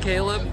Caleb.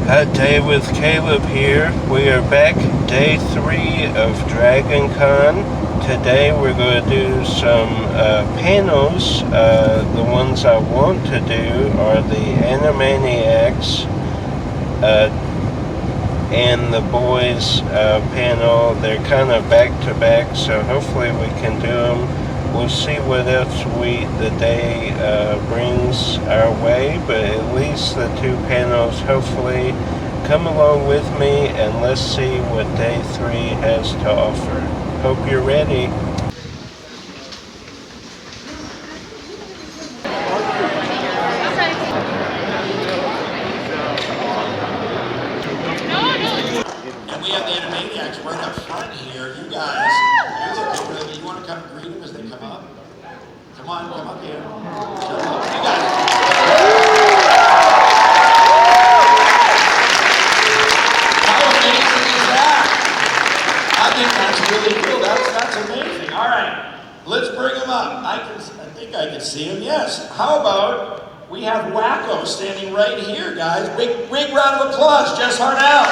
A Day with Caleb here. We are back, day 3 of Dragon Con. Today we're going to do some panels. The ones I want to do are the Animaniacs and the boys panel. They're kind of back to back, so hopefully we can do them. We'll see what else the day brings our way, but at least the 2 panels hopefully come along with me, and let's see what day 3 has to offer. Hope you're ready. And we have the Animaniacs right up front here. You guys, you want to come greet them as they come up? Come on, come up here. You guys. How amazing is that? I think that's really cool. That's amazing. All right, let's bring them up. I think I can see them. Yes. How about we have Wacko standing right here, guys? Big round of applause, Jess Harnell.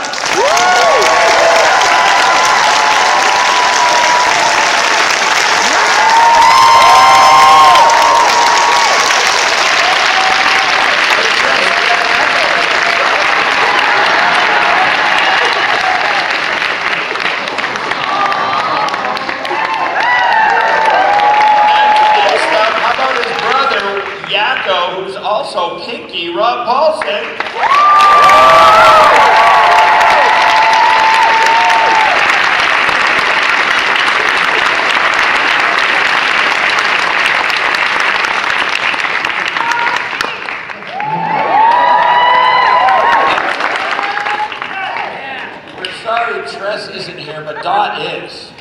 Who's also Pinky, Rob Paulson. We're sorry Tress isn't here, but Dot is.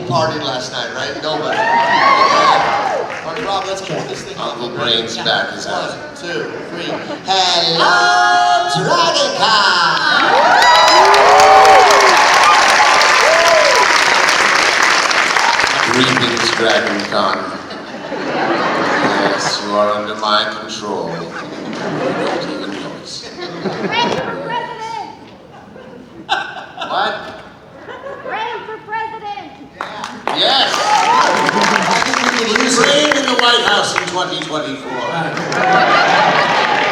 Partied last night, right? Nobody. All right, Rob, let's keep this thing. Uncle Brain's back his house. 1, 2, 3. Hello, Dragon Con! Greetings, Dragon Con. Yes, you are under my control. You don't even notice. Ready for president! What? Ready for president! Yes! Brain in the White House in 2024.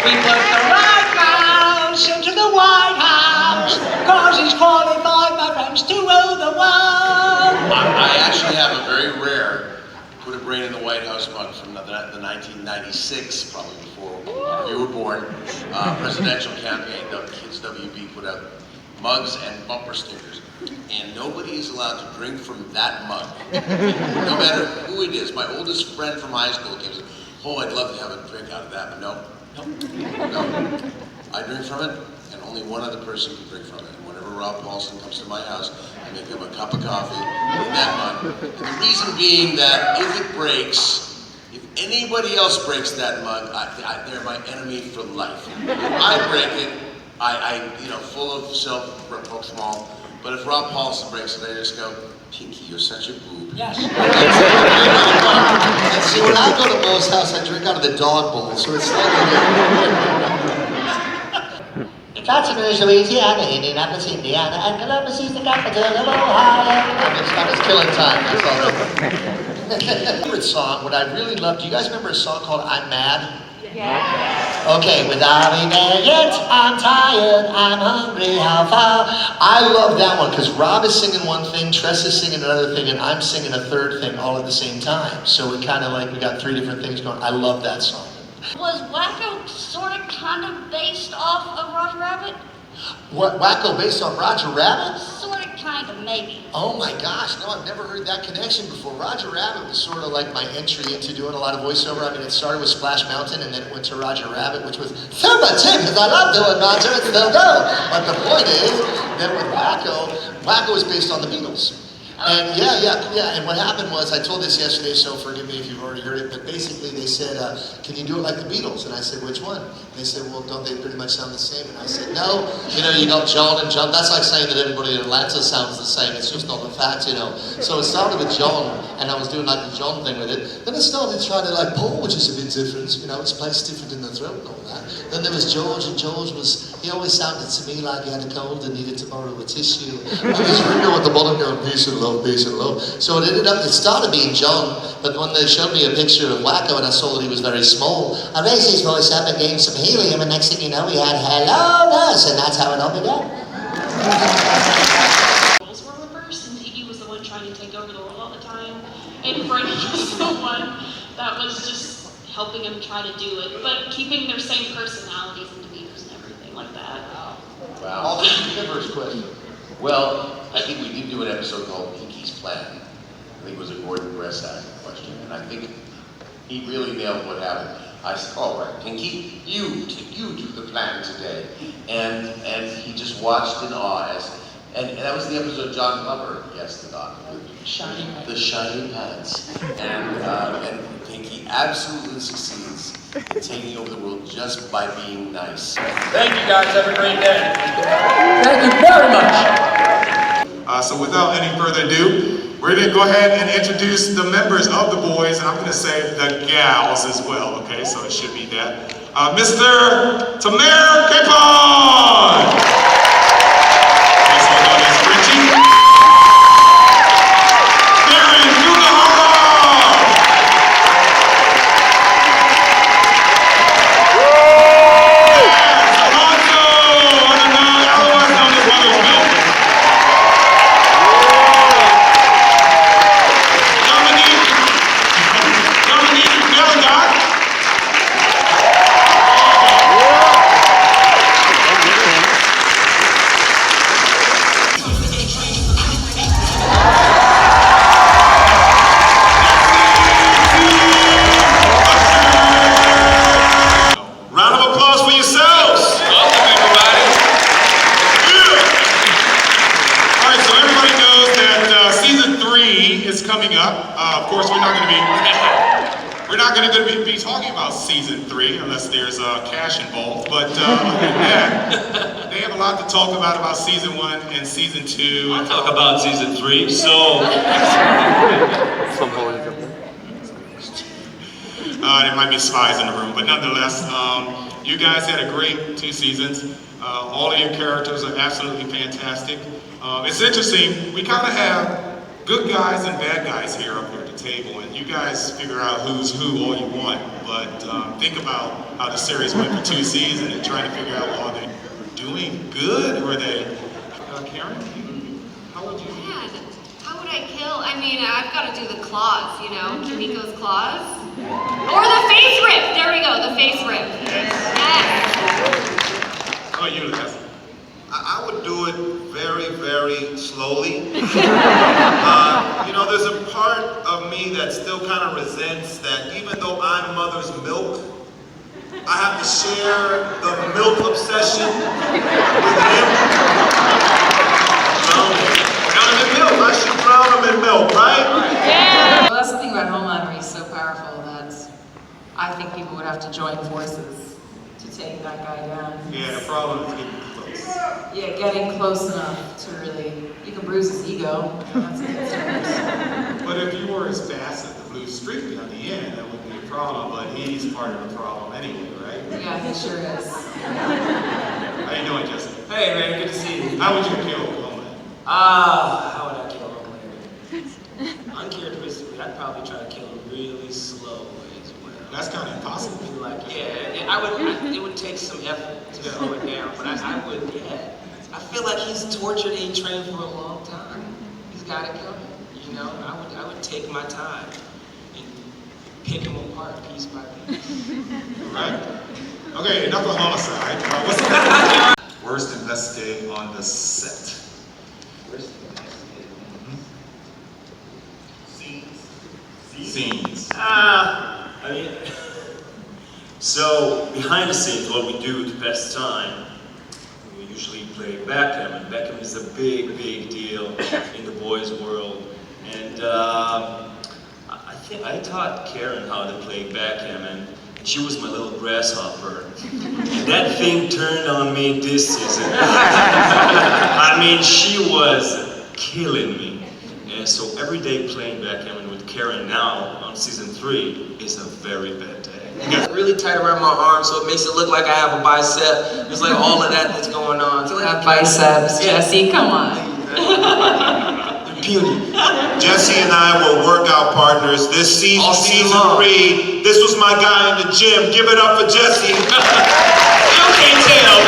We put the right mouse into the White House, cause he's qualified, my friends, to rule the world. I actually have a very rare put a brain in the White House mug from the 1996, probably before you were born, presidential campaign. The Kids WB put out mugs and bumper stickers. And nobody is allowed to drink from that mug, no matter who it is. My oldest friend from high school came and said, oh, I'd love to have a drink out of that, but no. I drink from it, and only one other person can drink from it. And whenever Rob Paulson comes to my house, I make him a cup of coffee in that mug. And the reason being that if it breaks, if anybody else breaks that mug, they're my enemy for life. If I break it, full of self-reproachment. But if Rob Paulson breaks it, I just go, Pinky, you're such a boob. Yes. Let's see what I go to Mo's house, I drink out of the dog bowl, so it's slightly different. Fatima, Louisiana, Indianapolis, Indiana, and Columbus is the capital of Ohio. I'm just killing time, that's all. Favorite song, what I really love, do you guys remember a song called I'm Mad? Yeah. Okay, without me there yet, I'm tired, I'm hungry, how far? I love that one, because Rob is singing one thing, Tress is singing another thing, and I'm singing a third thing all at the same time. So we kind of like, we got three different things going. I love that song. Was Wacko sort of kind of based off of Roger Rabbit? What, Wacko based on Roger Rabbit? Sort of, kind of, maybe. Oh my gosh, no, I've never heard that connection before. Roger Rabbit was sort of like my entry into doing a lot of voiceover. I mean, it started with Splash Mountain and then it went to Roger Rabbit, which was super Tim, because I love doing Roger, it's still go. But the point is, then with Wacko is based on the Beatles. And yeah, and what happened was, I told this yesterday, so forgive me if you've already heard it, but basically they said, can you do it like the Beatles? And I said, which one? They said, well, don't they pretty much sound the same? And I said, no, you got John and John. That's like saying that everybody in Atlanta sounds the same. It's just not the fact, So it started with John, and I was doing like the John thing with it. Then I started trying to like Paul, which is a bit different, it's placed different in the throat and all that. Then there was George, and George he always sounded to me like he had a cold and needed to borrow a tissue. And there's Ringo at the bottom going, peace and love, peace and love. So it started being John, but when they showed me a picture of Wacko and I saw that he was very small, I raised his voice up and gave him some helium, and next thing you know, we had Hello Nurse, and that's how it all began. Roles were reversed, and Iggy was the one trying to take over the role all the time, and Brandon was the one that was just helping him try to do it, but keeping their same personalities and demeanors and everything like that. Wow. The first question. Well, I think we did do an episode called Pinky's Plan. I think it was a Gordon Bressack question, and I think he really nailed what happened. I said, all right, Pinky, you do the plan today. And he just watched in awe and that was the episode John Glover guested on. The shiny pants. And Pinky absolutely succeeds in taking over the world just by being nice. Thank you guys, have a great day. Thank you very much. So without any further ado, we're going to go ahead and introduce the members of the boys, and I'm going to say the gals as well, okay? So it should be that. Mr. Tamer Capon! Also known as Richie. Karen Yugahara! Alonso, otherwise known as Mother's Milk. Dominique Belladot. Round of applause for yourselves. Welcome, everybody. Yeah. All right, so everybody knows that season 3 is coming up. Of course, we're not going to be talking about season 3 unless there's cash involved. But other than that, they have a lot to talk about season 1 and season 2. I'll talk about season 3. So there might be spies in the room, but nonetheless, you guys had a great 2 seasons. All of your characters are absolutely fantastic. It's interesting, we kind of have good guys and bad guys here up here at the table, and you guys figure out who's who all you want, but think about how the series went for 2 seasons and trying to figure out, well, are they doing good, or are they... Karen, how would you... Man, how would I kill? I mean, I've got to do the claws, Kimiko's claws. Or the face rip! There we go, the face rip. Yes. Oh, you, Les. I would do it very, very slowly. There's a part of me that still kind of resents that even though I'm mother's milk, I have to share the milk obsession with him. Drown him in milk, I should drown him in milk, right? Yeah. Well, that's the thing about Homelander, he's so powerful that I think people would have to join forces to take that guy down. Yeah, the problem is getting close. Yeah, getting close enough to really, you can bruise his ego. That's a good start. But if you were as fast as the flew strictly on the end, that wouldn't be a problem, but he's part of the problem anyway, right? Yeah, he sure is. How you doing, Jesse? Hey man, good to see you. How would you kill Homeland? How would I kill Homeland? Uncharacteristically, I'd probably try to kill him really slow as well. That's kind of impossible. Like, yeah, it would take some effort to slow it down, but I would, yeah. I feel like he's tortured and trained for a long time. He's got to kill him, you know? I would take my time and pick him apart piece by piece. Right? Okay, enough of homicide. What's the worst investigating on the set? Worst investigating. Scenes. I mean, so behind the scenes, what we do to pass time, we usually play backgammon. Backgammon is a big, big deal in the boys' world. And I think I taught Karen how to play backgammon. She was my little grasshopper. And that thing turned on me this season. I mean, she was killing me. And so every day playing backgammon with Karen now on season 3 is a very bad day. It's really tight around my arm, so it makes it look like I have a bicep. There's like all of that that's going on. So Have biceps, Jesse, come on. Puny. Jesse and I were workout partners this season, All season season long. 3. This was my guy in the gym. Give it up for Jesse. You can't tell.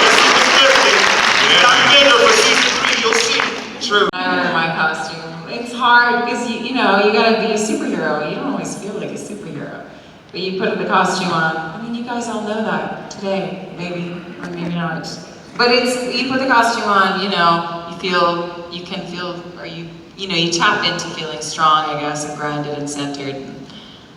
Jesse was lifting. He got bigger for season 3. You'll see. True. I wear my costume. It's hard because you know, you gotta be a superhero. You don't always feel like a superhero. But you put the costume on. I mean, you guys all know that today, maybe, or maybe not. But you put the costume on, you know, you can feel, or you tap into feeling strong, I guess, and grounded and centered, and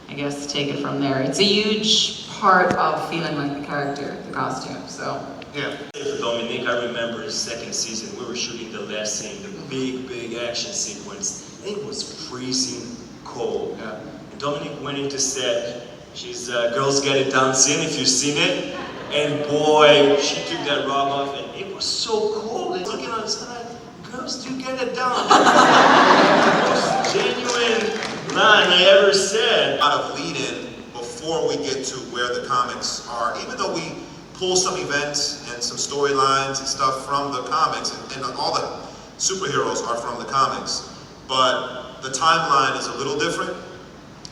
I guess take it from there. It's a huge part of feeling like the character, the costume, so. Yeah. For Dominique, I remember the second season, we were shooting the last scene, the big action sequence. It was freezing cold. Yeah. And Dominique went into set. She's Girls Get It Down scene, if you've seen it. And boy, she took that robe off, and it was so cold. And looking on the side, girls do get it done. The most genuine line I ever said. A lot of lead-in before we get to where the comics are. Even though we pull some events and some storylines and stuff from the comics, and all the superheroes are from the comics, but the timeline is a little different.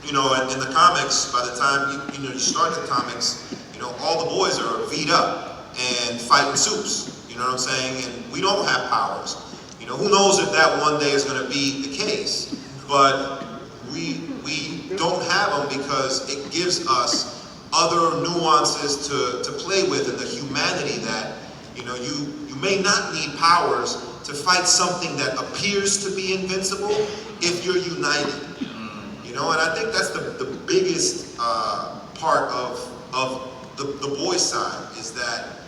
You know, in the comics, by the time you start the comics, you know, all the boys are beat up and fighting soups. You know what I'm saying? And we don't have powers. You know, who knows if that one day is going to be the case? But we don't have them because it gives us other nuances to play with, and the humanity that, you know, you may not need powers to fight something that appears to be invincible if you're united. You know, and I think that's the biggest part of the boys' side, is that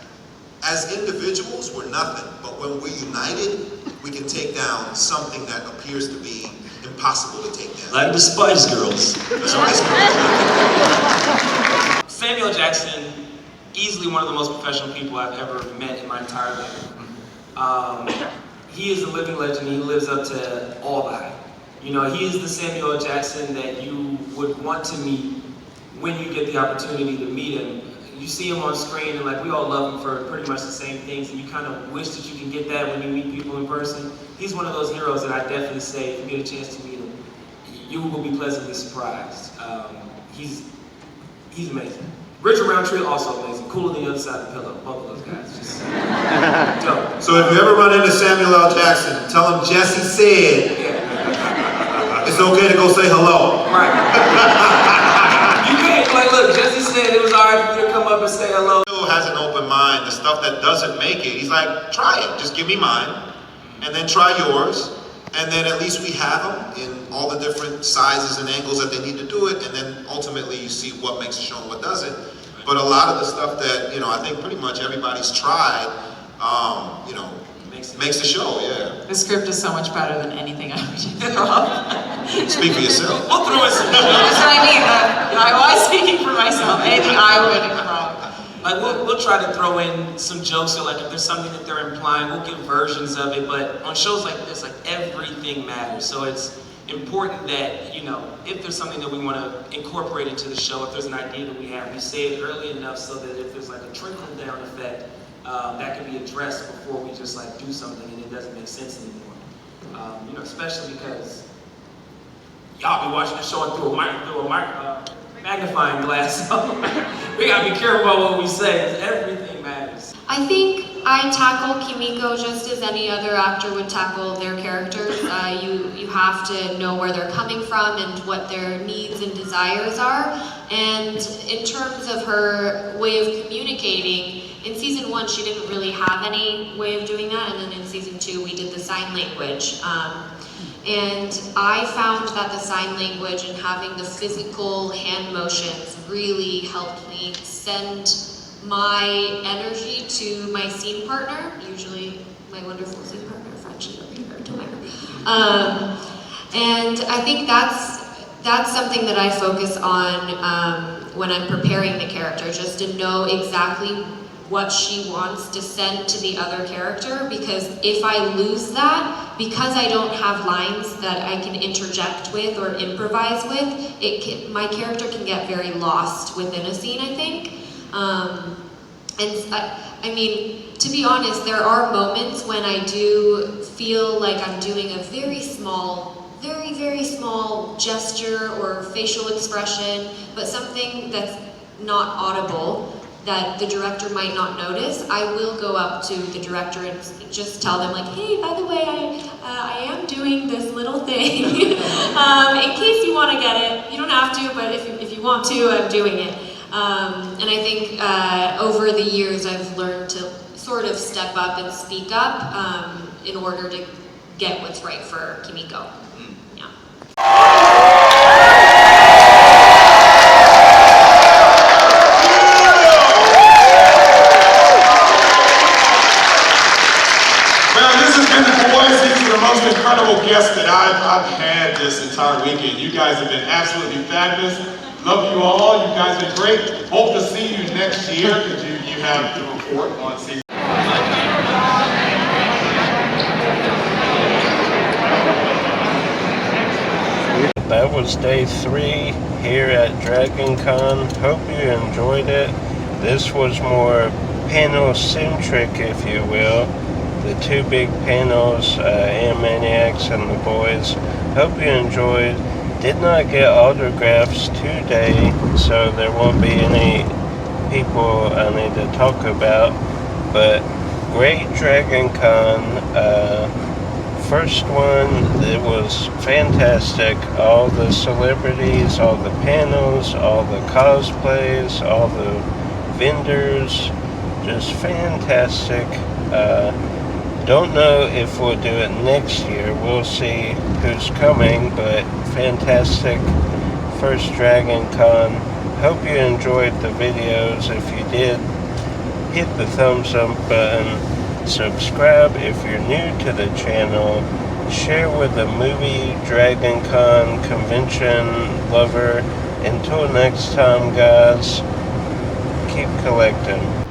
as individuals we're nothing, but when we're united we can take down something that appears to be impossible to take down. Like the Spice Girls. The Spice Girls. Samuel Jackson, easily one of the most professional people I've ever met in my entire life. He is a living legend. He lives up to all that. You know, he is the Samuel Jackson that you would want to meet when you get the opportunity to meet him. You see him on screen and like we all love him for pretty much the same things, and you kind of wish that you can get that when you meet people in person. He's one of those heroes that I definitely say, if you get a chance to meet him, you will be pleasantly surprised. He's amazing. Richard Roundtree, also amazing. Cooler than the other side of the pillow. Both of those guys. Just dope. So if you ever run into Samuel L. Jackson, tell him Jesse said it's okay to go say hello. Right. You can't, like, look, Jesse said it was alright for you to come up and say hello. He has an open mind. The stuff that doesn't make it, he's like, try it. Just give me mine, and then try yours, and then at least we have them in all the different sizes and angles that they need to do it, and then ultimately you see what makes a show and what doesn't. But a lot of the stuff that, you know, I think pretty much everybody's tried, you know, makes the show, yeah. The script is so much better than anything I would do. Speak for yourself. We'll throw in some That's what I mean. I was speaking for myself. Anything I would improv. Like we'll try to throw in some jokes, or like if there's something that they're implying, we'll give versions of it. But on shows like this, like everything matters. So it's important that, you know, if there's something that we want to incorporate into the show, if there's an idea that we have, we say it early enough so that if there's like a trickle down effect, that can be addressed before we just like do something and it doesn't make sense anymore. You know, especially because y'all be watching the show through a magnifying glass, so we gotta be careful about what we say, because everything matters. I think I tackle Kimiko just as any other actor would tackle their characters. You have to know where they're coming from and what their needs and desires are. And in terms of her way of communicating, in season 1 she didn't really have any way of doing that, and then in season 2 we did the sign language. And I found that the sign language and having the physical hand motions really helped me send my energy to my scene partner, usually my wonderful scene partner, Frenchie over here, and I think that's something that I focus on when I'm preparing the character, just to know exactly what she wants to send to the other character, because if I lose that, because I don't have lines that I can interject with or improvise with, my character can get very lost within a scene, I think. And I mean, to be honest, there are moments when I do feel like I'm doing a very small, very small gesture or facial expression, but something that's not audible, that the director might not notice. I will go up to the director and just tell them like, hey, by the way, I am doing this little thing. In case you want to get it. You don't have to, but if you want to, I'm doing it. And I think over the years I've learned to sort of step up and speak up in order to get what's right for Kimiko. Yeah. Most incredible guest that I've had this entire weekend. You guys have been absolutely fabulous. Love you all. You guys have been great. Hope to see you next year, because you have to report on season. That was day 3 here at DragonCon. Hope you enjoyed it. This was more panel-centric, if you will. The 2 big panels, Animaniacs and the boys. Hope you enjoyed. Did not get autographs today, so there won't be any people I need to talk about. But great DragonCon. First one, it was fantastic. All the celebrities, all the panels, all the cosplays, all the vendors, just fantastic. Don't know if we'll do it next year. We'll see who's coming, but fantastic first DragonCon. Hope you enjoyed the videos. If you did, hit the thumbs up button. Subscribe if you're new to the channel. Share with the movie DragonCon convention lover. Until next time, guys, keep collecting.